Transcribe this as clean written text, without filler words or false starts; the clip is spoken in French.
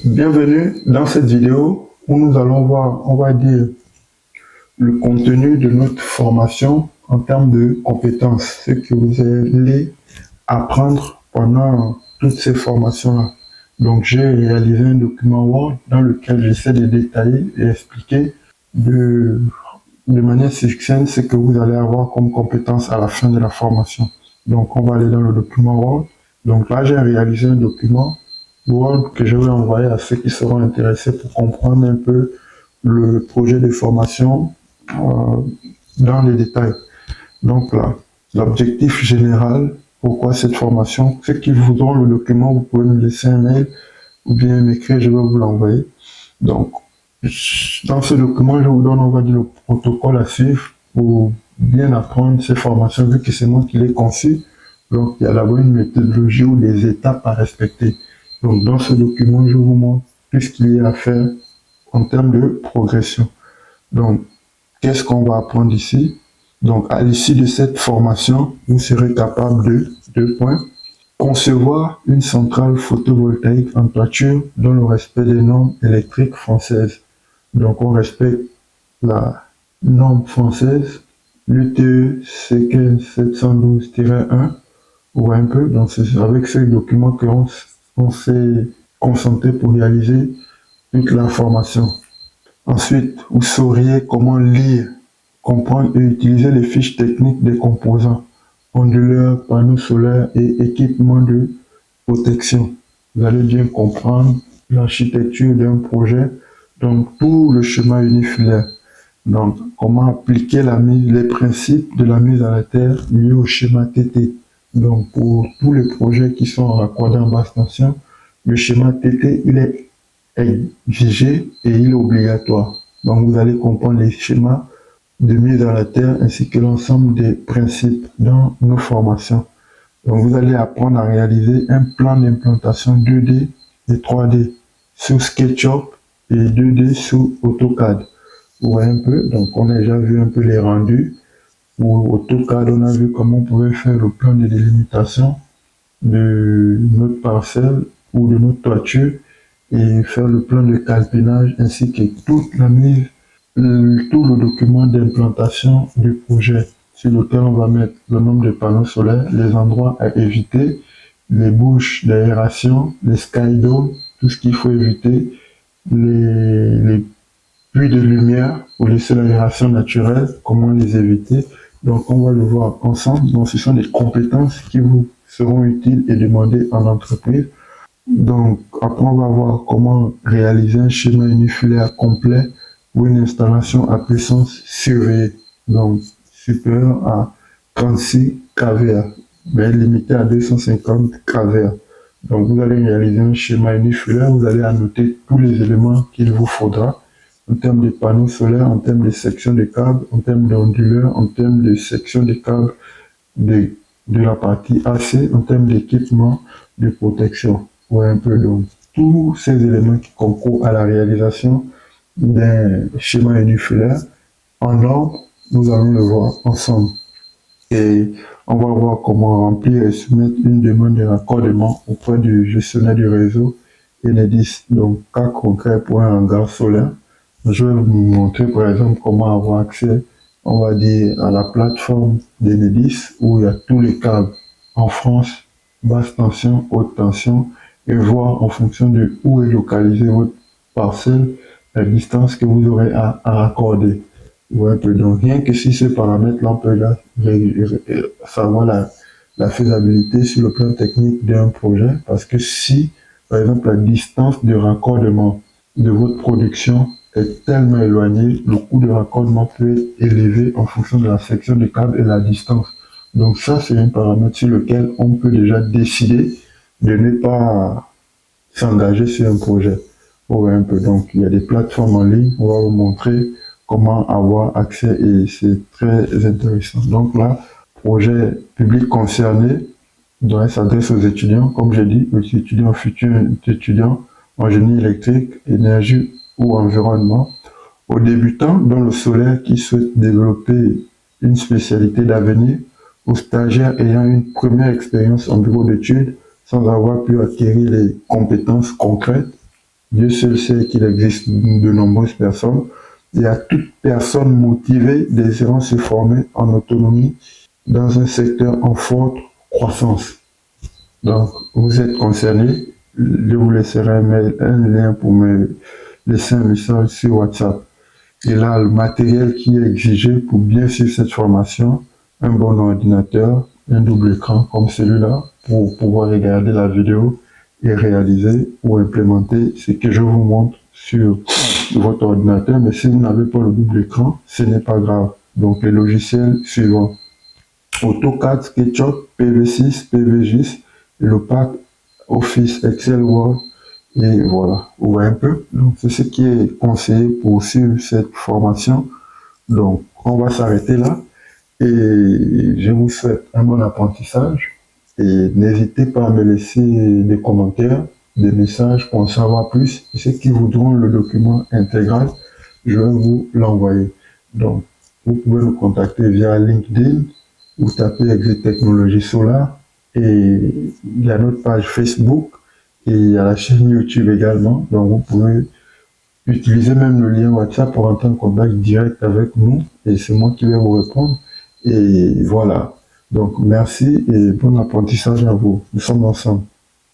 Bienvenue dans cette vidéo où nous allons voir, on va dire, le contenu de notre formation en termes de compétences, ce que vous allez apprendre pendant toutes ces formations-là. Donc, j'ai réalisé un document Word dans lequel j'essaie de détailler et expliquer de manière succincte ce que vous allez avoir comme compétences à la fin de la formation. Donc, on va aller dans le document Word. Donc là, j'ai réalisé un document Word que je vais envoyer à ceux qui seront intéressés pour comprendre un peu le projet de formation dans les détails. Donc là, l'objectif général, pourquoi cette formation, ceux qui voudront le document, vous pouvez me laisser un mail ou bien m'écrire, je vais vous l'envoyer. Donc, dans ce document, je vous donne, on va dire, le protocole à suivre pour bien apprendre ces formations, vu que c'est moi qui l'ai conçu. Donc, il y a d'abord une méthodologie ou des étapes à respecter. Donc, dans ce document, je vous montre tout ce qu'il y a à faire en termes de progression. Donc, qu'est-ce qu'on va apprendre ici? Donc, à l'issue de cette formation, vous serez capable de, 2 points, concevoir une centrale photovoltaïque en toiture dans le respect des normes électriques françaises. Donc, on respecte la norme française, l'UTE C15 712-1, ou un peu. Donc, c'est avec ce document qu'on s'est concentré pour réaliser toute la formation. Ensuite, vous sauriez comment lire, comprendre et utiliser les fiches techniques des composants, onduleurs, panneaux solaires et équipements de protection. Vous allez bien comprendre l'architecture d'un projet, donc tout le schéma unifilaire. Donc, comment appliquer les principes de la mise à la terre liés au schéma TT. Donc, pour tous les projets qui sont raccordés en basse tension, le schéma TT, il est exigé et il est obligatoire. Donc, vous allez comprendre les schémas de mise à la terre ainsi que l'ensemble des principes dans nos formations. Donc, vous allez apprendre à réaliser un plan d'implantation 2D et 3D sous SketchUp et 2D sous AutoCAD. Vous voyez un peu, donc on a déjà vu un peu les rendus. Pour AutoCAD, on a vu comment on pouvait faire le plan de délimitation de notre parcelle ou de notre toiture et faire le plan de calpinage ainsi que toute la mise, tout le document d'implantation du projet sur lequel on va mettre le nombre de panneaux solaires, les endroits à éviter, les bouches d'aération, les skydomes, tout ce qu'il faut éviter, les puits de lumière pour laisser l'aération naturelle, comment les éviter. Donc on va le voir ensemble. Donc ce sont des compétences qui vous seront utiles et demandées en entreprise. Donc après on va voir comment réaliser un schéma unifilaire complet ou une installation à puissance surveillée. Donc supérieur à 36 kVA, mais limité à 250 kVA. Donc vous allez réaliser un schéma unifilaire, vous allez annoter tous les éléments qu'il vous faudra en termes de panneaux solaires, en termes de section de câbles, en termes d'onduleurs, en termes de section de câbles de la partie AC, en termes d'équipement de protection. Ouais, un peu donc tous ces éléments qui concourent à la réalisation d'un schéma unifilaire en ordre, nous allons le voir ensemble. Et on va voir comment remplir et soumettre une demande de raccordement auprès du gestionnaire du réseau Enedis. Donc, cas concret pour un hangar solaire. Je vais vous montrer par exemple comment avoir accès, on va dire, à la plateforme d'Enedis où il y a tous les câbles en France, basse tension, haute tension, et voir en fonction de où est localisée votre parcelle, la distance que vous aurez à raccorder. Ouais, donc rien que si ce paramètre-là, on peut savoir la faisabilité sur le plan technique d'un projet, parce que si, par exemple, la distance de raccordement de votre production est tellement éloignée, le coût de raccordement peut être élevé en fonction de la section de câble et la distance. Donc ça, c'est un paramètre sur lequel on peut déjà décider de ne pas s'engager sur un projet. Ouais, un peu. Donc il y a des plateformes en ligne, on va vous montrer comment avoir accès et c'est très intéressant. Donc là, projet public concerné, donc s'adresse aux étudiants, comme j'ai dit, aux étudiants futurs étudiants en génie électrique, énergie ou environnement, aux débutants dans le solaire qui souhaitent développer une spécialité d'avenir, aux stagiaires ayant une première expérience en bureau d'études sans avoir pu acquérir les compétences concrètes. Dieu seul sait qu'il existe de nombreuses personnes. Et à toute personne motivée désirant se former en autonomie dans un secteur en forte croissance. Donc, vous êtes concerné. Je vous laisserai un lien pour me laisser un message sur WhatsApp. Et là, le matériel qui est exigé pour bien suivre cette formation, un bon ordinateur, un double écran comme celui-là pour pouvoir regarder la vidéo et réaliser ou implémenter ce que je vous montre sur votre ordinateur. Mais si vous n'avez pas le double écran, ce n'est pas grave. Donc, les logiciels suivants: AutoCAD, SketchUp, PV6, PVGIS, et le pack Office, Excel, Word, et voilà, vous voyez un peu. Donc, c'est ce qui est conseillé pour suivre cette formation. Donc, on va s'arrêter là et je vous souhaite un bon apprentissage et n'hésitez pas à me laisser des commentaires, des messages pour en savoir plus. Et ceux qui voudront le document intégral, je vais vous l'envoyer. Donc, vous pouvez nous contacter via LinkedIn, vous tapez Exit Technologie Solar et il y a notre page Facebook et il y a la chaîne YouTube également. Donc, vous pouvez utiliser même le lien WhatsApp pour entrer en contact direct avec nous et c'est moi qui vais vous répondre. Et voilà. Donc, merci et bon apprentissage à vous. Nous sommes ensemble.